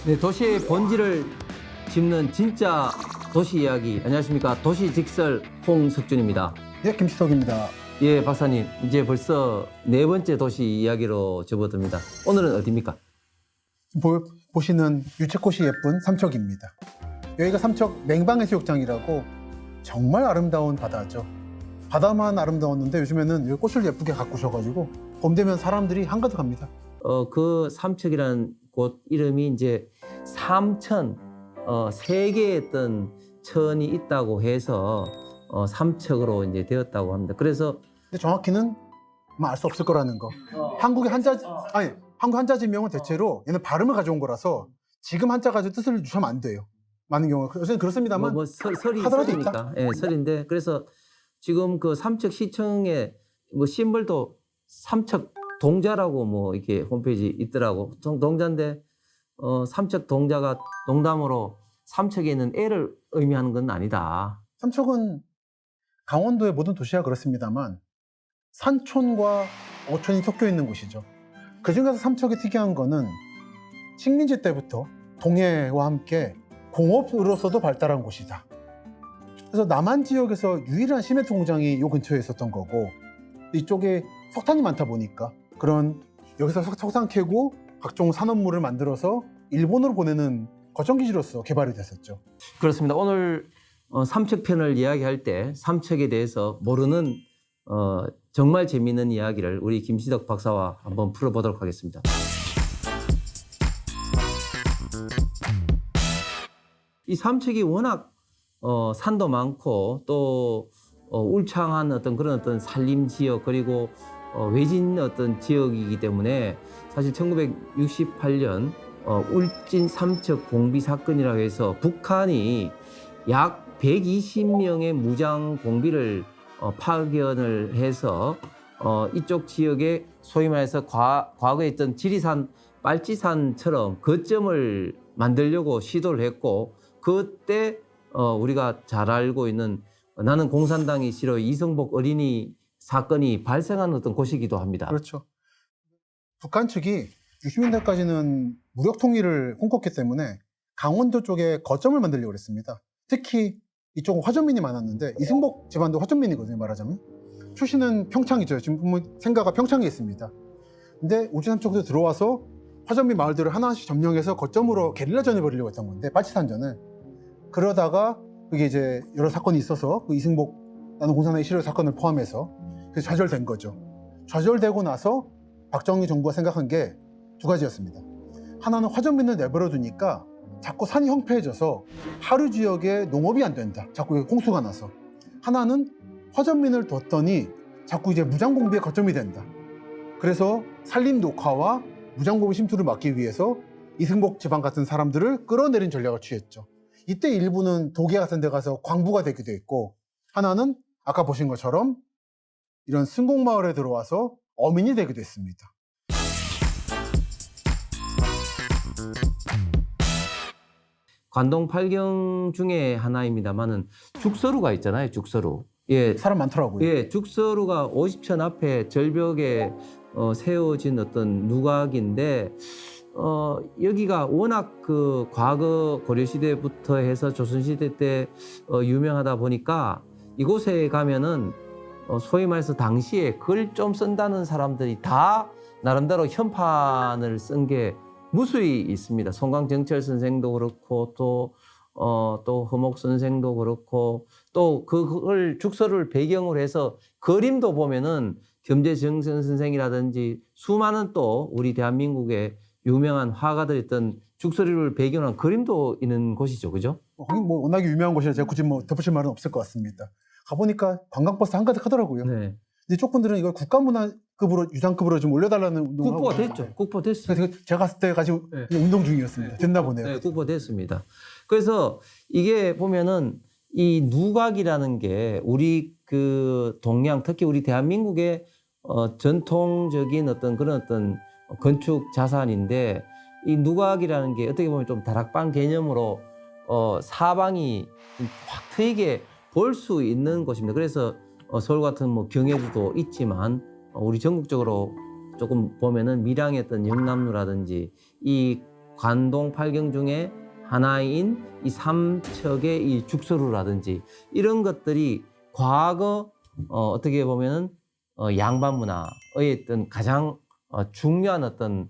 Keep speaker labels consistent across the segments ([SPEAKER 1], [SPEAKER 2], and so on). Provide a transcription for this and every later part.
[SPEAKER 1] 네, 도시의 본질을 짚는 진짜 도시 이야기. 안녕하십니까. 도시직설 홍석준입니다.
[SPEAKER 2] 네, 김시석입니다.
[SPEAKER 1] 예, 박사님. 이제 벌써 네 번째 도시 이야기로 접어듭니다. 오늘은 어디입니까?
[SPEAKER 2] 보시는 유채꽃이 예쁜 삼척입니다. 여기가 삼척 맹방해수욕장이라고 정말 아름다운 바다죠. 바다만 아름다웠는데 요즘에는 여기 꽃을 예쁘게 가꾸셔가지고 봄 되면 사람들이 한가득합니다.
[SPEAKER 1] 그 삼척이라는 곳 이름이 이제 삼천, 세 개의 어떤 천이 있다고 해서 삼척으로 이제 되었다고 합니다. 그래서
[SPEAKER 2] 근데 정확히는 알 수 없을 거라는 거. 한국 한자 지명은 대체로 얘는 발음을 가져온 거라서 지금 한자 가지고 뜻을 주시면 안 돼요. 많은 경우 요새는 그렇습니다만
[SPEAKER 1] 설이
[SPEAKER 2] 하더라도
[SPEAKER 1] 설이니까. 예, 설인데 그래서 지금 그 삼척 시청에 뭐 심벌도 삼척 동자라고 뭐 이렇게 홈페이지 있더라고. 동자인데 삼척 동자가 농담으로 삼척에 있는 애를 의미하는 건 아니다.
[SPEAKER 2] 삼척은 강원도의 모든 도시가 그렇습니다만 산촌과 어촌이 섞여 있는 곳이죠. 그 중에서 삼척이 특이한 거는 식민지 때부터 동해와 함께 공업으로서도 발달한 곳이다. 그래서 남한 지역에서 유일한 시멘트 공장이 이 근처에 있었던 거고, 이쪽에 석탄이 많다 보니까 그런 여기서 석탄 캐고 각종 산업물을 만들어서 일본으로 보내는 거점기지로서 개발이 됐었죠.
[SPEAKER 1] 그렇습니다. 오늘 삼척편을 이야기할 때 삼척에 대해서 모르는 정말 재미있는 이야기를 우리 김시덕 박사와 한번 풀어보도록 하겠습니다. 이 삼척이 워낙 산도 많고 또 울창한 그런 산림 지역 그리고 외진 지역이기 때문에 사실 1968년 울진 삼척 공비 사건이라고 해서 북한이 약 120명의 무장 공비를 파견을 해서 이쪽 지역에 소위 말해서 과거에 있던 지리산, 빨치산처럼 거점을 만들려고 시도를 했고, 그때 우리가 잘 알고 있는 나는 공산당이 싫어 이승복 어린이 사건이 발생한 곳이기도 합니다.
[SPEAKER 2] 그렇죠. 북한 측이 60년대까지는 무력 통일을 꿈꿨기 때문에 강원도 쪽에 거점을 만들려고 했습니다. 특히 이쪽은 화전민이 많았는데 이승복 집안도 화전민이거든요, 말하자면. 출신은 평창이죠. 지금 보면 생가가 평창에 있습니다. 근데 울진 쪽도 들어와서 화전민 마을들을 하나씩 점령해서 거점으로 게릴라전을 벌이려고 했던 건데, 빨치산전을. 그러다가 그게 이제 여러 사건이 있어서 그 이승복 나는 공산당이 싫어 사건을 포함해서 그래서 좌절된 거죠. 좌절되고 나서 박정희 정부가 생각한 게 두 가지였습니다. 하나는 화전민을 내버려 두니까 자꾸 산이 황폐해져서 하류 지역에 농업이 안 된다. 자꾸 홍수가 나서. 하나는 화전민을 뒀더니 자꾸 이제 무장공비의 거점이 된다. 그래서 산림 녹화와 무장공비 침투를 막기 위해서 이승복 집안 같은 사람들을 끌어내린 전략을 취했죠. 이때 일부는 도계 같은 데 가서 광부가 되기도 했고, 하나는 아까 보신 것처럼 이런 승곡마을에 들어와서 어민이 되기도 했습니다.
[SPEAKER 1] 관동 8경 중에 하나입니다만은 죽서루가 있잖아요. 죽서루. 예,
[SPEAKER 2] 사람 많더라고요.
[SPEAKER 1] 예, 죽서루가 50천 앞에 절벽에 세워진 누각인데 여기가 워낙 그 과거 고려시대부터 해서 조선시대 때 유명하다 보니까 이곳에 가면은 소위 말해서 당시에 글 좀 쓴다는 사람들이 다 나름대로 현판을 쓴 게 무수히 있습니다. 송강정철 선생도 그렇고 또 허목 선생도 그렇고 또 그걸 죽서를 배경으로 해서 그림도 보면은 겸재정선 선생이라든지 수많은 또 우리 대한민국의 유명한 화가들이 있던 죽서리를 배경으로 한 그림도 있는 곳이죠, 그죠?
[SPEAKER 2] 거기 뭐 워낙에 유명한 곳이라 제가 굳이 뭐 덧붙일 말은 없을 것 같습니다. 가보니까 관광버스 한가득 하더라고요.
[SPEAKER 1] 네.
[SPEAKER 2] 근데 쪽분들은 이걸 국가문화급으로 유산급으로 좀 올려달라는 운동을
[SPEAKER 1] 국보가
[SPEAKER 2] 하고
[SPEAKER 1] 됐죠. 국보 됐어요.
[SPEAKER 2] 그래서 제가 갔을 때까지
[SPEAKER 1] 네.
[SPEAKER 2] 운동 중이었습니다. 됐나 보네요.
[SPEAKER 1] 네, 국보됐습니다. 그래서 이게 보면은 이 누각이라는 게 우리 그 동양, 특히 우리 대한민국의 전통적인 그런 건축 자산인데, 이 누각이라는 게 어떻게 보면 좀 다락방 개념으로 사방이 확 트이게 볼 수 있는 곳입니다. 그래서 서울 같은 뭐 경해주도 있지만 우리 전국적으로 조금 보면은 밀양의 영남루라든지 이 관동 8경 중에 하나인 이 삼척의 이 죽서루라든지 이런 것들이 과거 어떻게 보면은 양반 문화의 어떤 가장 중요한 어떤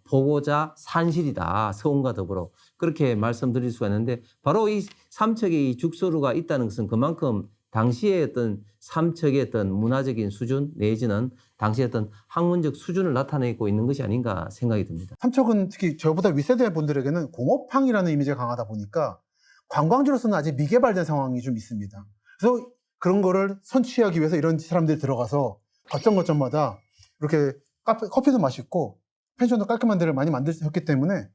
[SPEAKER 1] 보고자 산실이다. 서원과 더불어 그렇게 말씀드릴 수가 있는데 바로 이 삼척의 이 죽서루가 있다는 것은 그만큼 당시의 어떤 삼척의 어떤 문화적인 수준 내지는 당시의 어떤 학문적 수준을 나타내고 있는 것이 아닌가 생각이 듭니다.
[SPEAKER 2] 삼척은 특히 저보다 윗세대 분들에게는 공업항이라는 이미지가 강하다 보니까 관광지로서는 아직 미개발된 상황이 좀 있습니다. 그래서 그런 거를 선취하기 위해서 이런 사람들이 들어가서 거점마다 이렇게 커피도 맛있고 펜션도 깔끔한 데를 많이 만드셨기 때문에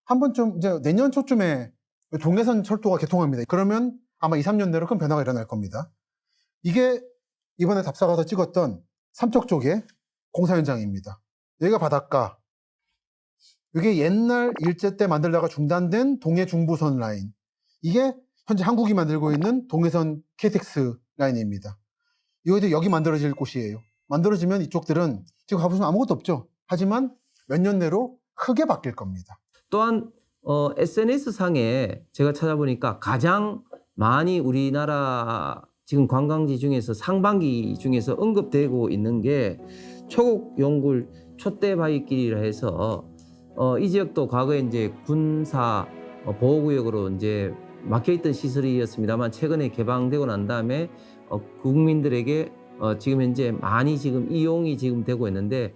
[SPEAKER 2] 한 번쯤 이제 내년 초쯤에 동해선 철도가 개통합니다. 그러면 아마 2, 3년 내로 큰 변화가 일어날 겁니다. 이게 이번에 답사가서 찍었던 삼척 쪽의 공사 현장입니다. 여기가 바닷가. 이게 옛날 일제 때 만들다가 중단된 동해 중부선 라인. 이게 현재 한국이 만들고 있는 동해선 KTX 라인입니다. 이거 여기 만들어질 곳이에요. 만들어지면 이쪽들은 지금 가보시면 아무것도 없죠. 하지만 몇 년 내로 크게 바뀔 겁니다.
[SPEAKER 1] 또한 SNS 상에 제가 찾아보니까 가장 많이 우리나라 지금 관광지 중에서 상반기 중에서 언급되고 있는 게 초곡용굴 촛대바위길이라 해서 이 지역도 과거에 이제 군사 보호구역으로 이제 막혀있던 시설이었습니다만 최근에 개방되고 난 다음에 국민들에게 지금 현재 많이 지금 이용이 지금 되고 있는데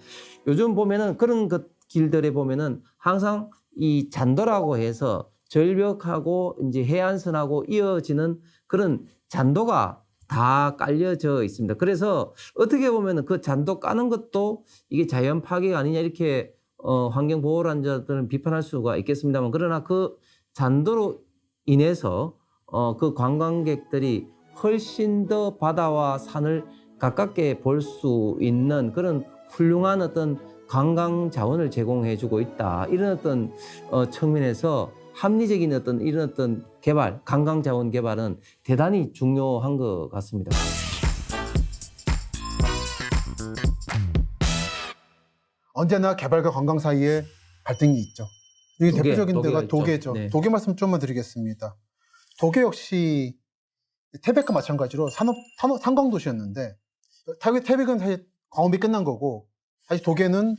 [SPEAKER 1] 요즘 보면은 그런 길들에 보면은 항상 이 잔도라고 해서 절벽하고 이제 해안선하고 이어지는 그런 잔도가 다 깔려져 있습니다. 그래서 어떻게 보면은 그 잔도 까는 것도 이게 자연 파괴가 아니냐 이렇게 환경보호단체들은 비판할 수가 있겠습니다만 그러나 그 잔도로 인해서 그 관광객들이 훨씬 더 바다와 산을 가깝게 볼 수 있는 그런 훌륭한 어떤 관광 자원을 제공해주고 있다. 이런 어떤 측면에서 합리적인 어떤 이런 어떤 개발, 관광 자원 개발은 대단히 중요한 것 같습니다.
[SPEAKER 2] 언제나 개발과 관광 사이에 갈등이 있죠. 이 대표적인 데가
[SPEAKER 1] 있죠.
[SPEAKER 2] 도계죠.
[SPEAKER 1] 네.
[SPEAKER 2] 도계 말씀 좀만 드리겠습니다. 도계 역시 태백과 마찬가지로 산광도시였는데 태백은 사실 광업이 끝난 거고 사실 도계는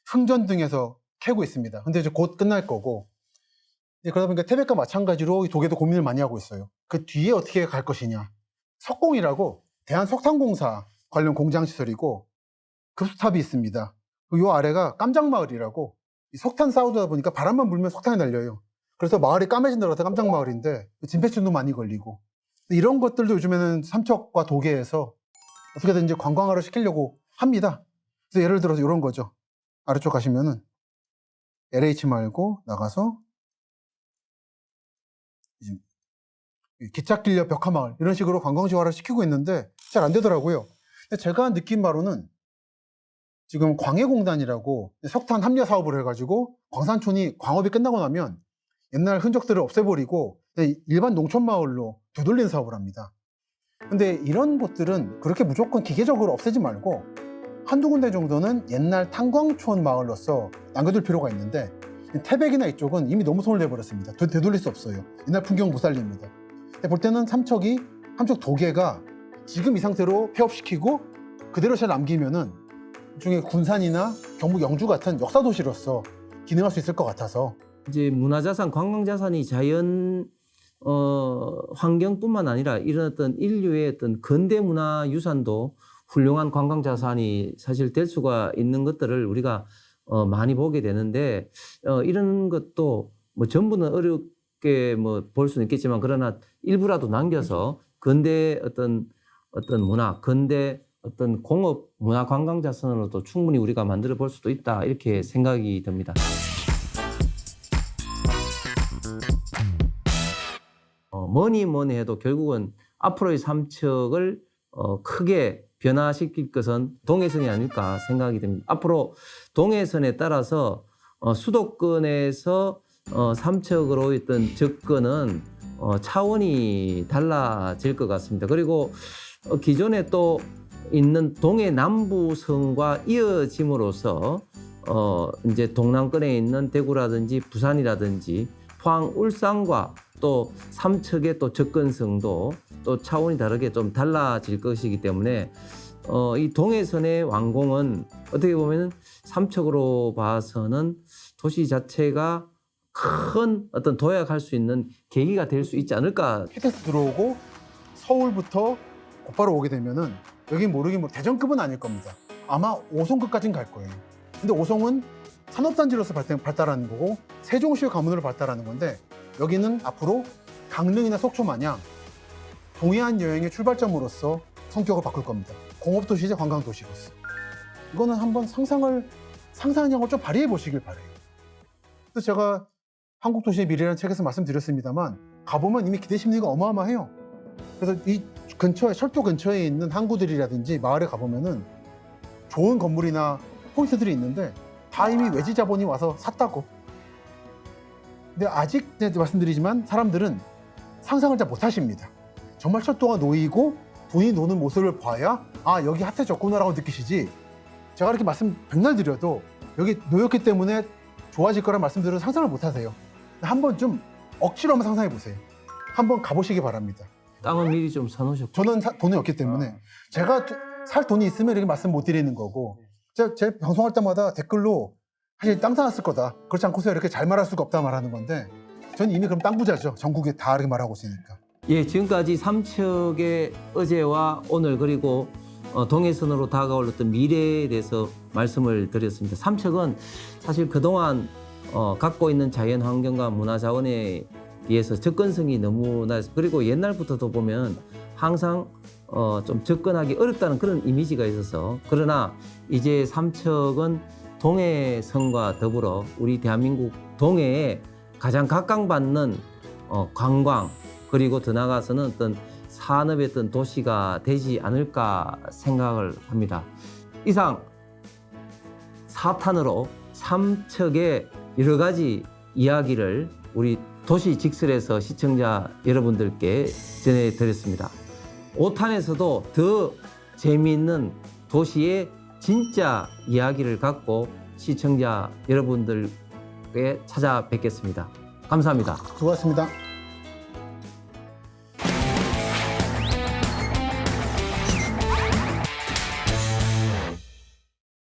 [SPEAKER 2] 흥전 등에서 캐고 있습니다. 근데 이제 곧 끝날 거고 그러다 보니까 태백과 마찬가지로 도계도 고민을 많이 하고 있어요. 그 뒤에 어떻게 갈 것이냐. 석공이라고 대한석탄공사 관련 공장시설이고 급수탑이 있습니다. 이 아래가 깜장마을이라고 석탄 싸우다 보니까 바람만 불면 석탄이 날려요. 그래서 마을이 까매진다고 해서 깜장마을인데 진폐증도 많이 걸리고 이런 것들도 요즘에는 삼척과 도계에서 어떻게든 이제 관광화를 시키려고 합니다. 그래서 예를 들어서 이런 거죠. 아래쪽 가시면은 LH 말고 나가서 기찻길역 벽화마을 이런 식으로 관광지화를 시키고 있는데 잘 안 되더라고요. 근데 제가 느낀 바로는 지금 광해공단이라고 석탄 합려 사업을 해가지고 광산촌이 광업이 끝나고 나면 옛날 흔적들을 없애버리고 일반 농촌마을로 되돌리는 사업을 합니다. 근데 이런 곳들은 그렇게 무조건 기계적으로 없애지 말고 한두 군데 정도는 옛날 탄광촌 마을로서 남겨둘 필요가 있는데 태백이나 이쪽은 이미 너무 손을 내버렸습니다. 되돌릴 수 없어요. 옛날 풍경 못 살립니다. 근데 볼 때는 삼척 도계가 지금 이 상태로 폐업시키고 그대로 잘 남기면은 나중에 군산이나 경북 영주 같은 역사 도시로서 기능할 수 있을 것 같아서
[SPEAKER 1] 이제 문화자산, 관광자산이 자연 환경뿐만 아니라 이런 어떤 인류의 어떤 근대 문화 유산도 훌륭한 관광자산이 사실 될 수가 있는 것들을 우리가 많이 보게 되는데 이런 것도 뭐 전부는 어렵게 뭐 볼 수는 있겠지만 그러나 일부라도 남겨서 근대 어떤 문화, 근대 어떤 공업 문화 관광자산으로도 충분히 우리가 만들어 볼 수도 있다 이렇게 생각이 듭니다. 뭐니 해도 결국은 앞으로의 삼척을 크게 변화시킬 것은 동해선이 아닐까 생각이 듭니다. 앞으로 동해선에 따라서 수도권에서 삼척으로 있던 접근은 차원이 달라질 것 같습니다. 그리고 기존에 또 있는 동해 남부선과 이어짐으로써 이제 동남권에 있는 대구라든지 부산이라든지 포항, 울산과 또 삼척의 또 접근성도 또 차원이 다르게 좀 달라질 것이기 때문에 이 동해선의 완공은 어떻게 보면 삼척으로 봐서는 도시 자체가 큰 어떤 도약할 수 있는 계기가 될 수 있지 않을까.
[SPEAKER 2] KTX 들어오고 서울부터 곧바로 오게 되면은 여긴 모르긴 대전급은 아닐 겁니다. 아마 5성급까지는 갈 거예요. 근데 5성은 산업단지로서 발달하는 거고 세종시의 가문으로 발달하는 건데 여기는 앞으로 강릉이나 속초 마냥 동해안 여행의 출발점으로서 성격을 바꿀 겁니다. 공업도시이자 관광도시로서. 이거는 한번 상상력을 좀 발휘해 보시길 바래요. 그래서 제가 한국도시의 미래라는 책에서 말씀드렸습니다만 가보면 이미 기대 심리가 어마어마해요. 그래서 이 근처에 철도 근처에 있는 항구들이라든지 마을에 가보면은 좋은 건물이나 포인트들이 있는데 다 이미 외지 자본이 와서 샀다고. 근데 아직 말씀드리지만 사람들은 상상을 잘 못하십니다. 정말 철도가 놓이고 돈이 노는 모습을 봐야 아 여기 핫해졌구나라고 느끼시지. 제가 이렇게 말씀 백날 드려도 여기 놓였기 때문에 좋아질 거란 말씀들은 상상을 못하세요. 한번 좀 억지로 한번 상상해 보세요. 한번 가보시기 바랍니다.
[SPEAKER 1] 땅은 미리 좀 사놓으셨고.
[SPEAKER 2] 저는 돈이 없기 때문에 제가 살 돈이 있으면 이렇게 말씀 못 드리는 거고 제 방송할 때마다 댓글로 사실 땅 사놨을 거다. 그렇지 않고서 이렇게 잘 말할 수가 없다 말하는 건데 저는 이미 그럼 땅 부자죠. 전국에 다 이렇게 말하고 있으니까.
[SPEAKER 1] 예, 지금까지 삼척의 어제와 오늘 그리고 동해선으로 다가올 어떤 미래에 대해서 말씀을 드렸습니다. 삼척은 사실 그동안 갖고 있는 자연 환경과 문화 자원에 비해서 접근성이 너무나 그리고 옛날부터도 보면 항상 좀 접근하기 어렵다는 그런 이미지가 있어서 그러나 이제 삼척은 동해선과 더불어 우리 대한민국 동해에 가장 각광받는 관광 그리고 더 나아가서는 어떤 산업의 어떤 도시가 되지 않을까 생각을 합니다. 이상 4탄으로 삼척의 여러 가지 이야기를 우리 도시 직설에서 시청자 여러분들께 전해드렸습니다. 5탄에서도 더 재미있는 도시의 진짜 이야기를 갖고 시청자 여러분들께 찾아뵙겠습니다. 감사합니다.
[SPEAKER 2] 수고하셨습니다.